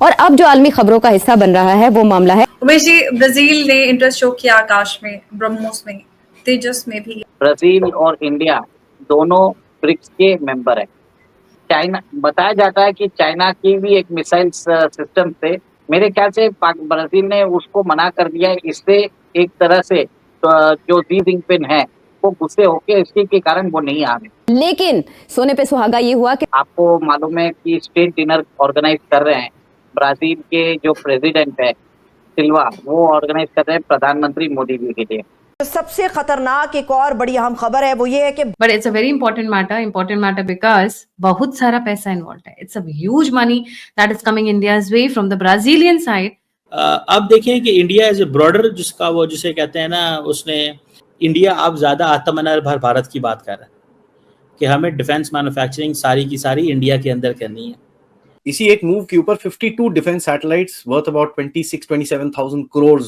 और अब जो आलमी खबरों का हिस्सा बन रहा है वो मामला है उमेश जी, ब्राजील ने इंटरेस्ट शो किया आकाश में, ब्रह्मोस में, तेजस में भी। ब्राजील और इंडिया दोनों ब्रिक्स के मेंबर है। चाइना बताया जाता है कि चाइना की भी एक मिसाइल सिस्टम से मेरे ख्याल से ब्राजील ने उसको मना कर दिया है। इससे एक तरह से जो शी जिनपिंग है वो गुस्से होके इसके के कारण वो नहीं आ रहे। लेकिन सोने पे सुहागा ये हुआ कि आपको मालूम है कि स्टेट डिनर ऑर्गेनाइज कर रहे हैं ब्राजील के जो प्रेसिडेंट है सिल्वा, वो ऑर्गेनाइज कर रहे हैं प्रधानमंत्री मोदी जी के लिए। सबसे खतरनाक एक और बड़ी अहम खबर है वो ये है कि but it's a very important matter because बहुत सारा पैसा इन्वॉल्व है। It's a huge money that is coming India's way from the Brazilian side. अब देखें कि इंडिया एज ए ब्रॉडर जिसका वो जिसे कहते हैं ना, उसने इंडिया अब ज्यादा आत्मनिर्भर भारत की बात कर रहा है कि हमें डिफेंस मैन्युफैक्चरिंग सारी की सारी इंडिया के अंदर करनी है। इसी एक मूव के ऊपर 52 defence satellites worth about 27,000 crore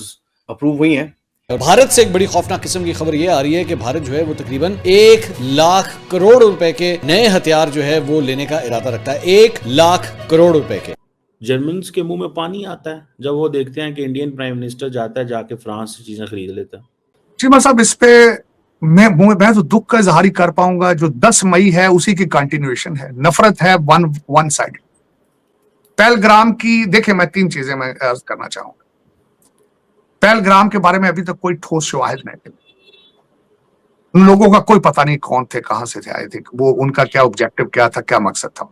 approve हुई हैं। भारत से एक बड़ी खौफनाक किस्म की खबर ये आ रही है कि भारत जो है वो तकरीबन 1 लाख करोड़ रुपए के नए हथियार जो है वो लेने का इरादा रखता है। 1 लाख करोड़ रुपए के। जर्मन्स के मुंह में पानी आता है जब वो देखते हैं कि इंडियन प्राइम मिनिस्टर जाता है जाके फ्रांस से चीजें खरीद लेता है। चीमा साहब, इस पे मैं तो दुख का इजहार कर पाऊंगा। जो 10 मई है उसी की कंटिन्यूएशन है। नफरत है वन साइड। पहलगाम की देखे, मैं 3 चीजें मैं अर्ज करना चाहूंगा। पहलगाम के बारे में अभी तक कोई ठोस शवाहिद नहीं मिले। उन लोगों का कोई पता नहीं कौन थे, कहां से थे आए थे, वो उनका क्या ऑब्जेक्टिव क्या था, क्या मकसद था।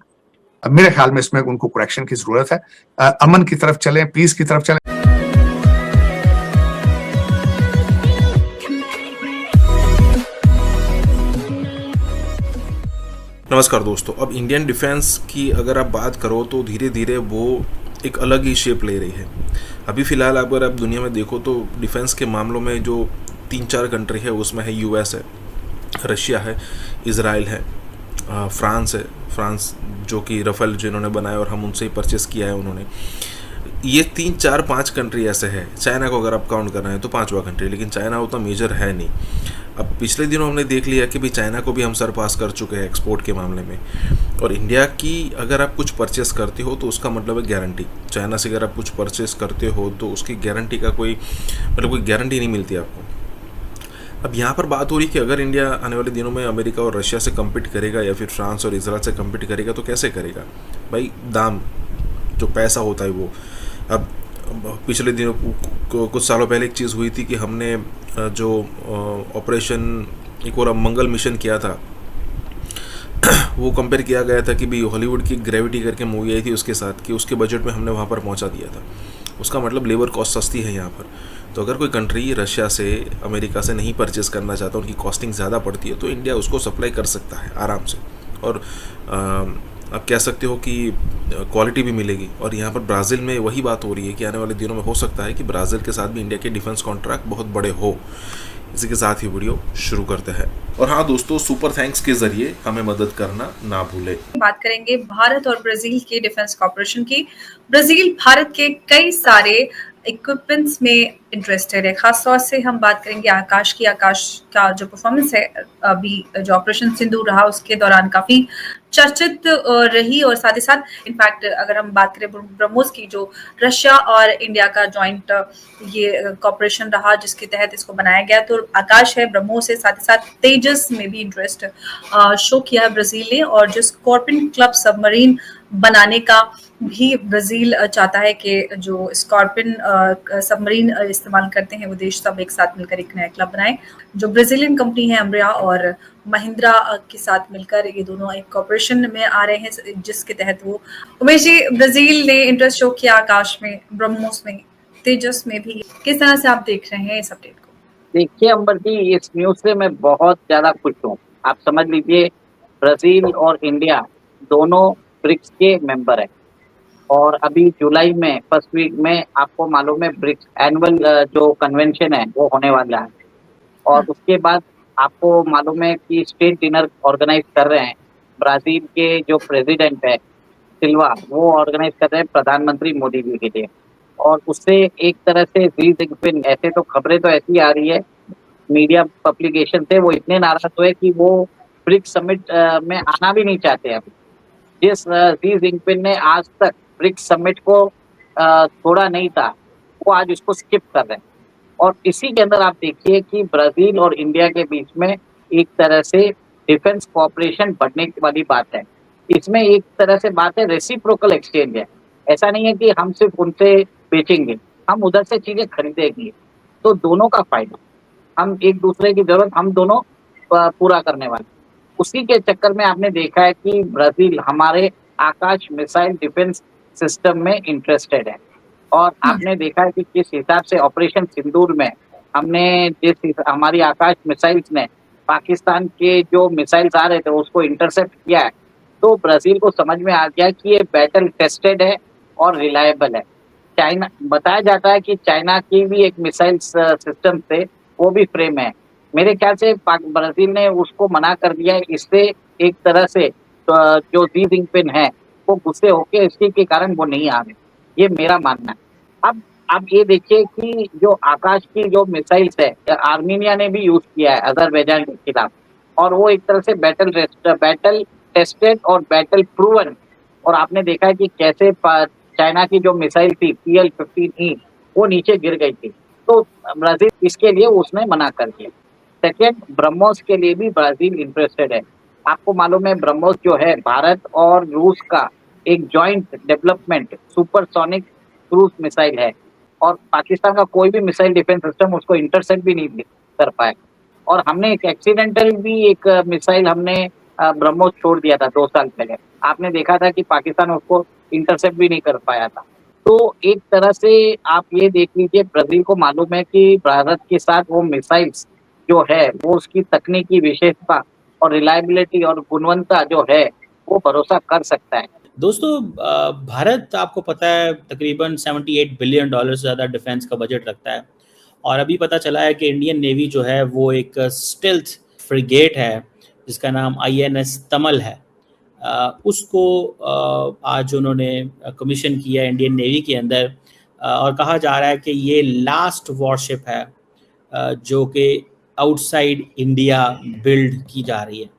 अब मेरे ख्याल में इसमें उनको करेक्शन की जरूरत है। अमन की तरफ चलें, पीस की तरफ चलें। नमस्कार दोस्तों, अब इंडियन डिफेंस की अगर आप बात करो तो धीरे धीरे वो एक अलग ही शेप ले रही है। अभी फ़िलहाल अगर आप दुनिया में देखो तो डिफेंस के मामलों में जो 3-4 कंट्री है उसमें है यूएस है, रशिया है, इज़राइल है, फ्रांस है। फ्रांस जो कि राफेल जिन्होंने बनाया और हम उनसे ही परचेस किया है उन्होंने। ये 3-4-5 कंट्री ऐसे है। चाइना को अगर आप काउंट करना है तो 5वां कंट्री, लेकिन चाइना उतना मेजर है नहीं। अब पिछले दिनों हमने देख लिया कि भाई चाइना को भी हम सरपास कर चुके हैं एक्सपोर्ट के मामले में। और इंडिया की अगर आप कुछ परचेस करते हो तो उसका मतलब है गारंटी। चाइना से अगर आप कुछ परचेस करते हो तो उसकी गारंटी का कोई गारंटी नहीं मिलती आपको। अब यहाँ पर बात हो रही कि अगर इंडिया आने वाले दिनों में अमेरिका और रशिया से कम्पीट करेगा या फिर फ्रांस और इजराइल से कम्पीट करेगा तो कैसे करेगा भाई? दाम जो पैसा होता है वो। अब पिछले दिनों कुछ सालों पहले एक चीज़ हुई थी कि हमने जो ऑपरेशन एक और मंगल मिशन किया था वो कंपेयर किया गया था कि भाई हॉलीवुड की ग्रेविटी करके मूवी आई थी उसके साथ, कि उसके बजट में हमने वहाँ पर पहुँचा दिया था। उसका मतलब लेबर कॉस्ट सस्ती है यहाँ पर। तो अगर कोई कंट्री रशिया से अमेरिका से नहीं परचेस करना चाहता, उनकी कॉस्टिंग ज़्यादा पड़ती है, तो इंडिया उसको सप्लाई कर सकता है आराम से। और आप कह सकते हो कि क्वालिटी भी मिलेगी। और यहाँ पर ब्राज़ील में वही बात हो रही है कि आने वाले दिनों में हो सकता है कि ब्राज़ील के साथ भी इंडिया के डिफेंस कॉन्ट्रैक्ट बहुत बड़े हो। इसी के साथ ही वीडियो शुरू करते हैं। और हाँ दोस्तों, सुपर थैंक्स के जरिए हमें मदद करना ना भूले। बात करेंगे भारत और ब्राजील के डिफेंस कॉर्पोरेशन की। ब्राजील भारत के कई सारे इक्विपमेंट्स में इंटरेस्टेड है। खासतौर से हम बात करेंगे आकाश की। आकाश का जो परफॉर्मेंस है, अभी जो ऑपरेशन सिंदूर रहा उसके दौरान काफी चर्चित रही। और साथ ही साथ इनफैक्ट अगर हम बात करें ब्रह्मोस की, जो रशिया और इंडिया का जॉइंट ये कॉर्पोरेशन रहा जिसके तहत इसको बनाया गया, तो आकाश है, ब्रह्मोस है, साथ ही साथ तेजस में भी इंटरेस्ट शो किया है ब्राजील ने। और जो स्कॉर्पियन क्लब सबमरीन बनाने का भी ब्राजील चाहता है कि जो स्कॉर्पियन सबमरीन इस्तेमाल करते हैं वो देश सब एक साथ मिलकर एक नया क्लब बनाए। जो ब्राजीलियन कंपनी है अम्ब्रिया और महिंद्रा के साथ मिलकर ये दोनों एक कॉर्पोरेशन में आ रहे हैं जिसके तहत वो। उमेश जी, ब्राजील ने इंटरेस्ट शो किया आकाश में, ब्रह्मोस में, तेजस में भी। किस तरह से आप देख रहे हैं इस अपडेट को? देखिए अंबर जी, इस न्यूज से मैं बहुत ज्यादा खुश हूँ। आप समझ लीजिए, ब्राजील और इंडिया दोनों ब्रिक्स के मेंबर है। और अभी जुलाई में फर्स्ट वीक में आपको मालूम है ब्रिक्स एनुअल जो कन्वेंशन है वो होने वाला है। और उसके बाद आपको मालूम है कि स्टेट डिनर ऑर्गेनाइज कर रहे हैं ब्राजील के जो प्रेसिडेंट है सिल्वा, वो ऑर्गेनाइज कर रहे हैं प्रधानमंत्री मोदी जी के लिए। और उससे एक तरह से शी जिनपिंग, ऐसे तो खबरें तो ऐसी आ रही है मीडिया पब्लिकेशन से, वो इतने नाराज हुए कि वो ब्रिक्स समिट में आना भी नहीं चाहते। अभी जिस शी जिनपिंग ने आज तक ब्रिक्स समिट को थोड़ा नहीं था, वो आज उसको स्किप कर रहे हैं। और इसी के अंदर आप देखिए कि ब्राजील और इंडिया के बीच में एक तरह से डिफेंस कोऑपरेशन बढ़ने वाली बात है। इसमें एक तरह से बात है रेसिप्रोकल एक्सचेंज है। ऐसा नहीं है कि हम सिर्फ उनसे बेचेंगे, हम उधर से चीजें खरीदेंगे, तो दोनों का फायदा। हम एक दूसरे की जरूरत हम दोनों पूरा करने वाले। उसी के चक्कर में आपने देखा है कि ब्राजील हमारे आकाश मिसाइल डिफेंस सिस्टम में इंटरेस्टेड है। और आपने देखा है कि किस हिसाब से ऑपरेशन सिंदूर में हमारी आकाश मिसाइल्स ने पाकिस्तान के जो मिसाइल्स आ रहे थे उसको इंटरसेप्ट किया है, तो ब्राजील को समझ में आ गया कि ये बैटल टेस्टेड है और रिलायबल है। चाइना, बताया जाता है कि चाइना की भी एक मिसाइल सिस्टम से वो भी फ्रेम है। मेरे ख्याल से ब्राजील ने उसको मना कर दिया है। इससे एक तरह से जो शी जिनपिंग है वो गुस्से होके इसी के कारण वो नहीं आ रहे, ये मेरा मानना है। अब ये देखिए कि जो आकाश की जो मिसाइल्स है आर्मीनिया ने भी यूज किया है अजरबैजान के खिलाफ, और वो एक तरह से बैटल टेस्टेड और बैटल प्रूवन। और आपने देखा है कि कैसे चाइना की जो मिसाइल थी PL-15E वो नीचे गिर गई थी, तो ब्राजील इसके लिए उसने मना कर दिया। सेकेंड, ब्रह्मोस के लिए भी ब्राजील इंटरेस्टेड है। आपको मालूम है ब्रह्मोस जो है भारत और रूस का एक joint development supersonic cruise missile है, और पाकिस्तान का कोई भी मिसाइल डिफेंस सिस्टम उसको इंटरसेप्ट भी नहीं कर पाए। और हमने एक एक्सीडेंटल भी एक मिसाइल हमने ब्रह्मोस छोड़ दिया था 2 साल पहले, आपने देखा था कि पाकिस्तान उसको इंटरसेप्ट भी नहीं कर पाया था। तो एक तरह से आप ये देख लीजिए ब्राजील को मालूम है कि भारत के साथ वो मिसाइल्स जो है वो उसकी तकनीकी विशेषता और रिलायबिलिटी और गुणवत्ता जो है वो भरोसा कर सकता है। दोस्तों, भारत आपको पता है तकरीबन $78 बिलियन से ज़्यादा डिफेंस का बजट रखता है, और अभी पता चला है कि इंडियन नेवी जो है वो एक स्टेल्थ फ्रिगेट है जिसका नाम INS तमल है। उसको आज उन्होंने कमीशन किया इंडियन नेवी के अंदर, और कहा जा रहा है कि ये लास्ट वॉरशिप है जो कि आउटसाइड इंडिया बिल्ड की जा रही है।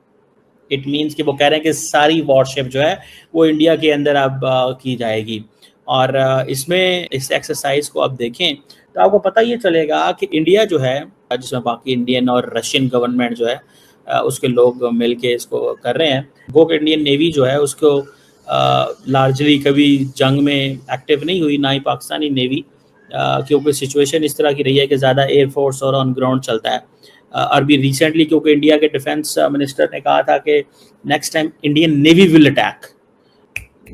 इट मीन्स कि वो कह रहे हैं कि सारी वॉरशिप जो है वो इंडिया के अंदर अब की जाएगी। और इसमें इस एक्सरसाइज को आप देखें तो आपको पता ये चलेगा कि इंडिया जो है, जिसमें बाकी इंडियन और रशियन गवर्नमेंट जो है उसके लोग मिल के इसको कर रहे हैं। गो इंडियन नेवी जो है उसको लार्जली कभी जंग में एक्टिव नहीं हुई, ना ही पाकिस्तानी नेवी, क्योंकि सिचुएशन इस तरह की रही है कि ज़्यादा एयरफोर्स और ऑन ग्राउंड चलता है। अभी रिसेंटली क्योंकि इंडिया के डिफेंस मिनिस्टर ने कहा था कि next time Indian navy will attack,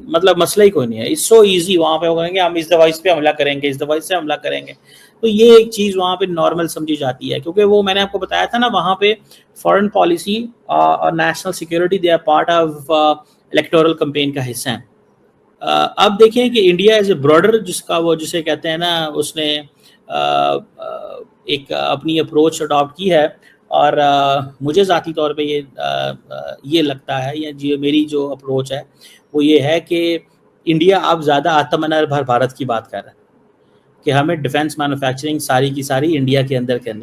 मतलब मसला ही कोई नहीं है, इट्स सो इजी। वहाँ पे वो कहेंगे हम इस डिवाइस पे हमला करेंगे, इस डिवाइस से हमला करेंगे, तो ये एक चीज़ वहाँ पे नॉर्मल समझी जाती है, क्योंकि वो मैंने आपको बताया था ना, वहाँ पे फॉरेन पॉलिसी और national security they are part of electoral campaign का हिस्सा है। अब देखें कि इंडिया एज ए ब्रॉडर, जिसका वो जिसे कहते हैं ना, उसने एक अपनी अप्रोच अडॉप्ट की है, और मुझे ज़ाती तौर पे ये लगता है, या मेरी जो अप्रोच है वो ये है कि इंडिया अब ज़्यादा आत्मनिर्भर भारत की बात कर रहा है कि हमें डिफेंस मैन्युफैक्चरिंग सारी की सारी इंडिया के अंदर करनी